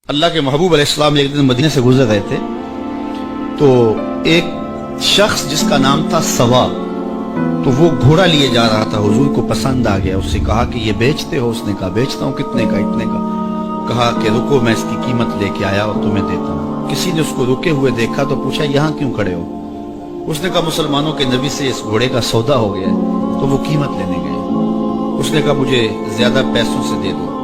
अल्लाह के महबूब अलैहिस्सलाम एक दिन मदीने से गुजर रहे थे तो एक शख्स जिसका नाम था सवा, तो वो घोड़ा लिए जा रहा था। हुजूर को पसंद आ गया, उससे कहा कि ये बेचते हो? उसने कहा बेचता हूँ। कितने का? इतने का। कहा कि रुको मैं इसकी कीमत लेके आया और तुम्हें देता हूँ। किसी ने उसको रुके हुए देखा तो पूछा यहाँ क्यों खड़े हो? उसने कहा मुसलमानों के नबी से इस घोड़े का सौदा हो गया है, तो वो कीमत लेने गए। उसने कहा मुझे ज्यादा पैसों से दे दो।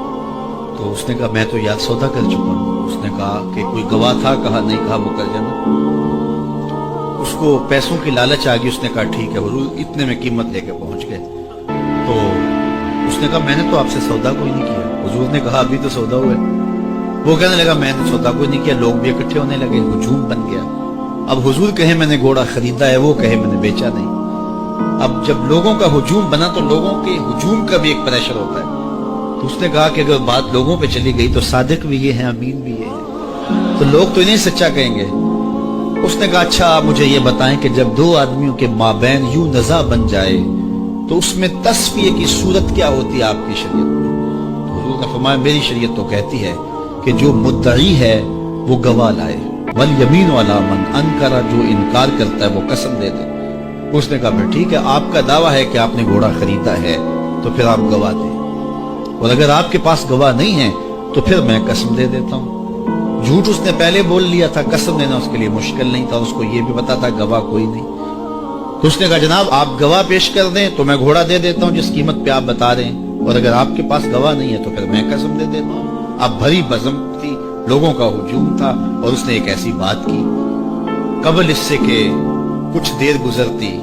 तो उसने कहा मैं तो यार सौदा कर चुका हूँ। उसने कहा कि कोई गवाह था? कहा नहीं। कहा वो कर जाना। उसको पैसों की लालच आ गई। उसने कहा ठीक है हुजूर, इतने में कीमत लेके पहुंच गए। तो उसने कहा मैंने तो आपसे सौदा कोई नहीं किया। हुजूर ने कहा अभी तो सौदा हुआ है। वो कहने लगा मैंने सौदा कोई नहीं किया। लोग भी इकट्ठे होने लगे, हुजूम बन गया। अब हुजूर कहे मैंने घोड़ा खरीदा है, वो कहे मैंने बेचा नहीं। अब जब लोगों का हुजूम बना तो लोगों के हुजूम का भी एक प्रेशर होता है। तो उसने कहा कि अगर बात लोगों पे चली गई तो सादिक भी ये है, अमीन भी ये है, तो लोग तो इन्हें सच्चा कहेंगे। उसने कहा अच्छा आप मुझे ये बताएं कि जब दो आदमियों के माबैन यूं नज़ा बन जाए तो उसमें तस्फिये की सूरत क्या होती है आपकी शरीयत में? तो हुजूर ने फरमाया मेरी शरीयत तो कहती है कि जो मुद्दई है वो गवाह लाए, वल यमीन वाला मन अनकरा, जो इनकार करता है वो कसम दे दे। उसने कहा फिर ठीक है, आपका दावा है कि आपने घोड़ा खरीदा है तो फिर आप गवाह दें, और अगर आपके पास गवाह नहीं है तो फिर मैं कसम दे देता हूँ। झूठ उसने पहले बोल लिया था, कसम देना उसके लिए मुश्किल नहीं था। उसको ये भी पता था गवाह कोई नहीं। तो उसने कहा जनाब आप गवाह पेश कर दें तो मैं घोड़ा दे देता हूँ जिस कीमत पे आप बता रहे हैं, और अगर आपके पास गवाह नहीं है तो फिर मैं कसम दे देता हूँ। अब भरी बज़म थी, लोगों का हुजूम था, और उसने एक ऐसी बात की। कबल इससे के कुछ देर गुजरती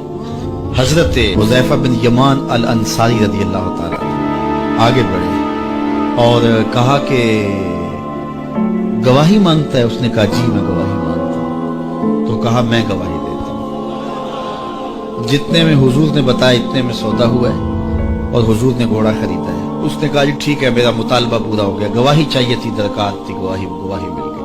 हजरत हुज़ैफा बिन यमान अल अंसारी रज़ियल्लाहु ताला आगे बढ़े और कहा कि गवाही मांगता है? उसने कहा जी मैं गवाही मांगता हूं। तो कहा मैं गवाही देता हूं। जितने में हुजूर ने बताया इतने में सौदा हुआ है और हुजूर ने घोड़ा खरीदा है। उसने कहा जी ठीक है मेरा मुतालबा पूरा हो गया, गवाही चाहिए थी, दरकार थी, गवाही मिल गई।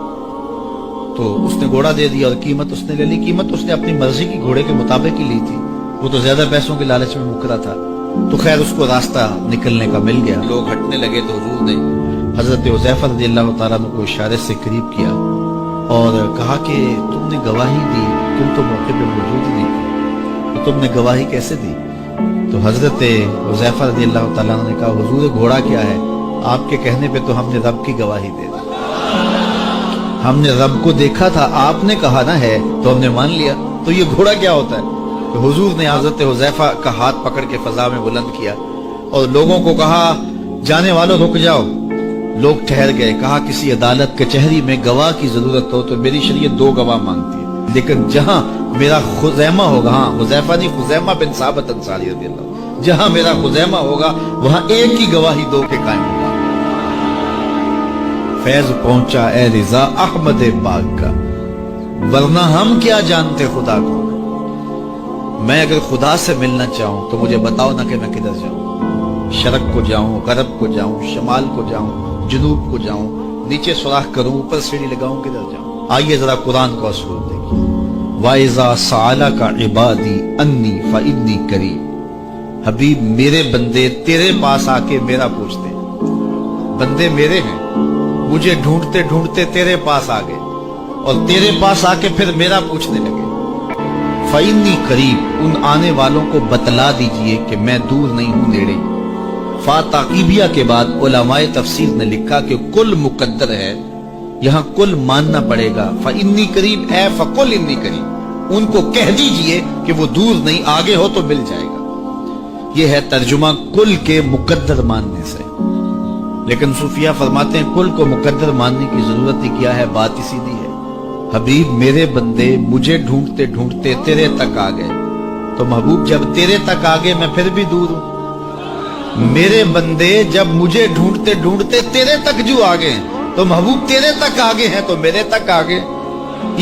तो उसने घोड़ा दे दिया और कीमत उसने ले ली। कीमत उसने अपनी मर्जी की घोड़े के मुताबिक ही ली थी, वो तो ज्यादा पैसों के लालच में मुकरा था। तो खैर उसको रास्ता निकलने का मिल गया। लोग हटने लगे तो हुजूर ने हजरत हुज़ैफा रज़ियल्लाहु ताला को इशारे से करीब किया और कहा कि तुमने गवाही दी, तुम तो मौके पे मौजूद ही नहीं, तो तुमने गवाही कैसे दी? तो हजरत हुज़ैफा रज़ियल्लाहु ताला ने कहा हुजूर घोड़ा क्या है, आपके कहने पे तो हमने रब की गवाही दे दी। हमने रब को देखा था, आपने कहा ना है तो हमने मान लिया, तो ये घोड़ा क्या होता है? तो हुजूर ने हजरत हुज़ैफा का हाथ पकड़ के फजा में बुलंद किया और लोगों को कहा जाने वालों रुक जाओ। लोग ठहर गए। कहा किसी अदालत कचहरी में गवाह की जरूरत हो तो मेरी शरीयत दो गवाह मांगती है, लेकिन जहां मेरा खुज़ैमा होगा, हाँ हुज़ैफा नहीं, खुज़ैमा बिन साबित अंसारी रज़ियल्लाहु, जहां मेरा खुज़ैमा होगा वहां एक ही गवाही दो के कायम होगा। फैज पहुंचा ए रिजा अहमद बाग का, वरना हम क्या जानते खुदा को। मैं अगर खुदा से मिलना चाहूं तो मुझे बताओ ना कि मैं किधर जाऊं। शरक को जाऊं, गरब को जाऊं, शमाल को जाऊं, जुनूब को जाऊं, नीचे सुराख करूं, ऊपर सीढ़ी लगाऊं, किधर जाऊं? आइए जरा कुरान का उसूल देखिए। वाइजा साला का इबादी अन्नी फइन्नी करीब। हबीब मेरे बंदे तेरे पास आके मेरा पूछते, बंदे मेरे हैं, मुझे ढूंढते ढूंढते तेरे पास आ गए और तेरे पास आके फिर मेरा पूछने लगे। फइन्नी करीब, उन आने वालों को बतला दीजिए कि मैं दूर नहीं हूं, नेड़े। फा ताकीबिया के बाद उलमाए तफसीर ने लिखा कि कुल मुकद्दर है, यहां कुल मानना पड़ेगा। फइन्नी करीब है फकुल इन्नी करीब, उनको कह दीजिए कि वो दूर नहीं, आगे हो तो मिल जाएगा। यह है तर्जुमा कुल के मुकद्दर मानने से। लेकिन सूफिया फरमाते हैं कुल को मुकद्दर मानने की जरूरत ही क्या है, बात ही सीधी है। हबीब मेरे बंदे मुझे ढूंढते ढूंढते तेरे तक आ गए, तो महबूब जब तेरे तक आ गए मैं फिर भी दूर हूं। मेरे बंदे जब मुझे ढूंढते ढूंढते तेरे तक जो आ गए तो महबूब तेरे तक आ गए हैं तो मेरे तक आ गए।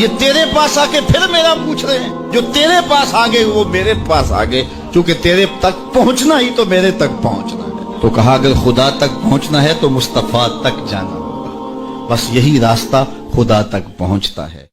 ये तेरे पास आके फिर मेरा पूछ रहे हैं, जो तेरे पास आ गए वो मेरे पास आ गए, क्योंकि तेरे तक पहुंचना ही तो मेरे तक पहुंचना है। तो कहा अगर खुदा तक पहुंचना है तो मुस्तफा तक जाना होगा, बस यही रास्ता खुदा तक पहुंचता है।